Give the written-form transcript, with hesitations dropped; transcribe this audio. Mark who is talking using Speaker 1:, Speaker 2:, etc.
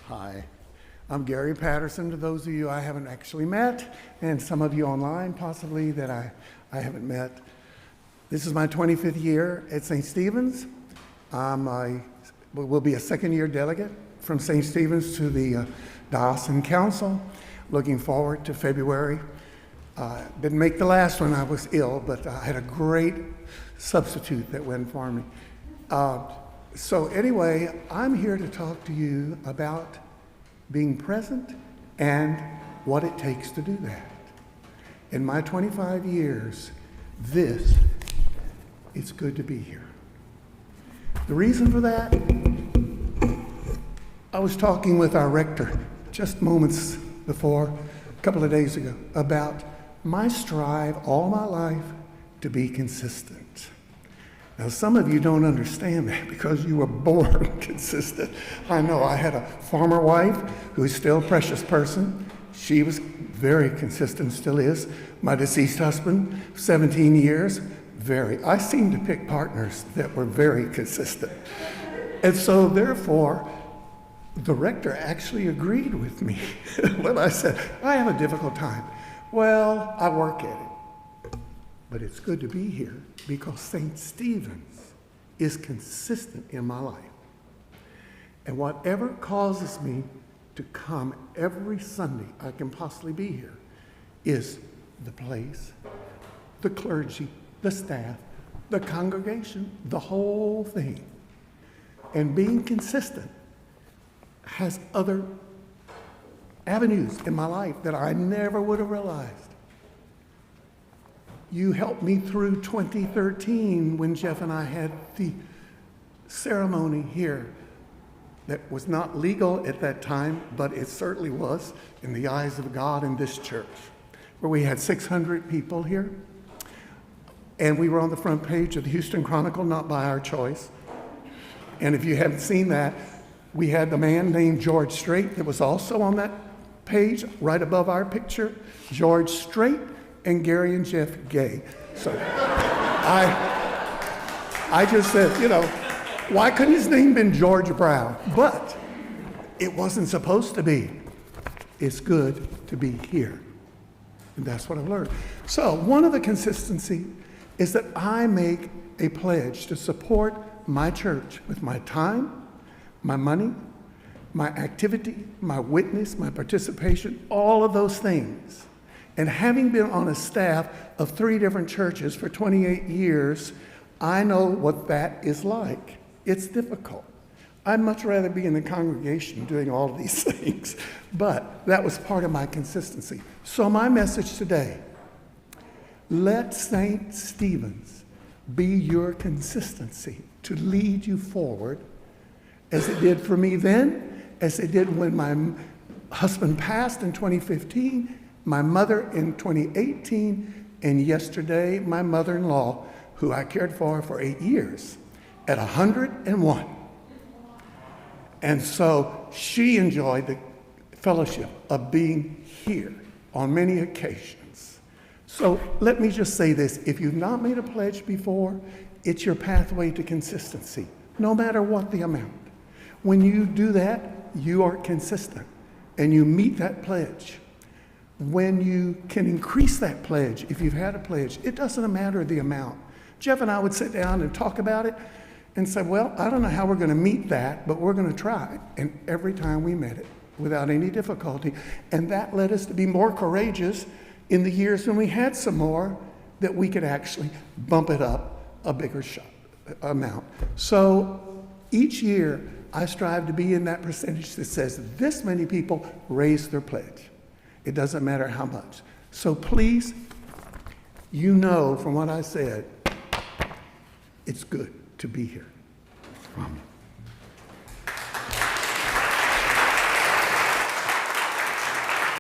Speaker 1: Hi, I'm Gary Patterson, to those of you I haven't actually met, and some of you online possibly that I haven't met. This is my 25th year at St. Stephen's. Will be a second-year delegate from St. Stephen's to the Diocesan Council. Looking forward to February. Didn't make the last one, I was ill, but I had a great substitute that went for me. So anyway, I'm here to talk to you about being present and what it takes to do that. In my 25 years, it's good to be here. The reason for that, I was talking with our rector just moments before, a couple of days ago, about my strive all my life to be consistent. Now, some of you don't understand that because you were born consistent. I know I had a former wife who is still a precious person. She was very consistent, still is. My deceased husband, 17 years, I seem to pick partners that were very consistent. And so therefore, the rector actually agreed with me when I said, I have a difficult time. Well, I work at it. But it's good to be here because St. Stephen's is consistent in my life. And whatever causes me to come every Sunday I can possibly be here is the place, the clergy, the staff, the congregation, the whole thing. And being consistent has other avenues in my life that I never would have realized. You helped me through 2013 when Jeff and I had the ceremony here that was not legal at that time, but it certainly was in the eyes of God in this church, where we had 600 people here. And we were on the front page of the Houston Chronicle, not by our choice. And if you haven't seen that, we had the man named George Strait that was also on that page right above our picture, George Strait and Gary and Jeff Gay. So I just said, why couldn't his name been George Brown? But it wasn't supposed to be. It's good to be here. And that's what I've learned. So one of the consistency is that I make a pledge to support my church with my time, my money, my activity, my witness, my participation, all of those things. And having been on a staff of 3 different churches for 28 years, I know what that is like. It's difficult. I'd much rather be in the congregation doing all of these things, but that was part of my consistency. So my message today, let St. Stephen's be your consistency to lead you forward as it did for me then, as it did when my husband passed in 2015, my mother in 2018, and yesterday, my mother-in-law, who I cared for 8 years, at 101. And so she enjoyed the fellowship of being here on many occasions. So let me just say this, if you've not made a pledge before, it's your pathway to consistency, no matter what the amount. When you do that, you are consistent and you meet that pledge. When you can increase that pledge, if you've had a pledge, it doesn't matter the amount. Jeff and I would sit down and talk about it and say, well, I don't know how we're going to meet that, but we're going to try. And every time we met it without any difficulty. And that led us to be more courageous in the years when we had some more, that we could actually bump it up a bigger amount. So each year I strive to be in that percentage that says this many people raise their pledge. It doesn't matter how much. So please, from what I said, it's good to be here. Amen.